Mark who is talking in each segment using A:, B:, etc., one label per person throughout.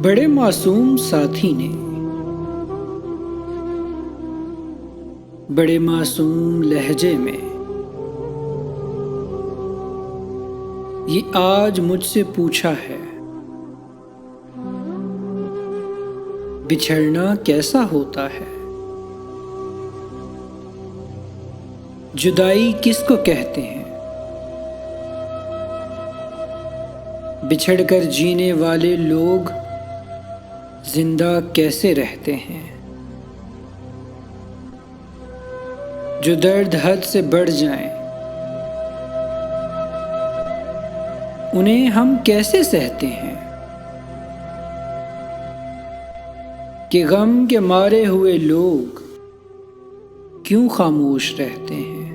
A: بڑے معصوم ساتھی نے بڑے معصوم لہجے میں یہ آج مجھ سے پوچھا ہے، بچھڑنا کیسا ہوتا ہے؟ جدائی کس کو کہتے ہیں؟ بچھڑ کر جینے والے لوگ زندہ کیسے رہتے ہیں؟ جو درد حد سے بڑھ جائیں انہیں ہم کیسے سہتے ہیں؟ کہ غم کے مارے ہوئے لوگ کیوں خاموش رہتے ہیں؟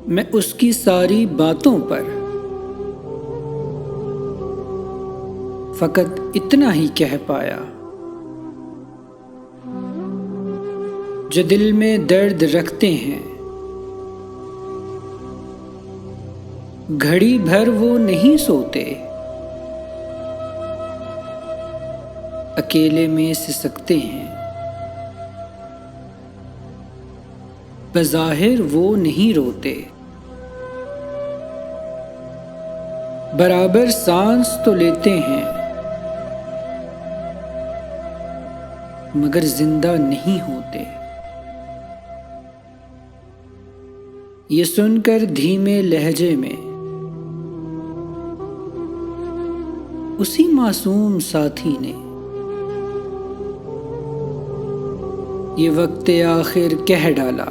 A: میں اس کی ساری باتوں پر فقط اتنا ہی کہہ پایا، جو دل میں درد رکھتے ہیں گھڑی بھر وہ نہیں سوتے، اکیلے میں سسکتے ہیں، بظاہر وہ نہیں روتے، برابر سانس تو لیتے ہیں مگر زندہ نہیں ہوتے۔ یہ سن کر دھیمے لہجے میں اسی معصوم ساتھی نے یہ وقت آخر کہہ ڈالا،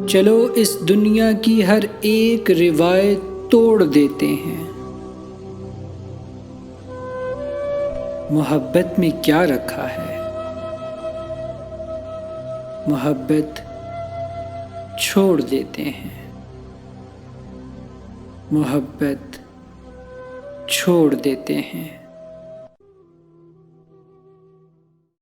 A: چلو اس دنیا کی ہر ایک روایت توڑ دیتے ہیں، محبت میں کیا رکھا ہے؟ محبت چھوڑ دیتے ہیں، محبت چھوڑ دیتے ہیں۔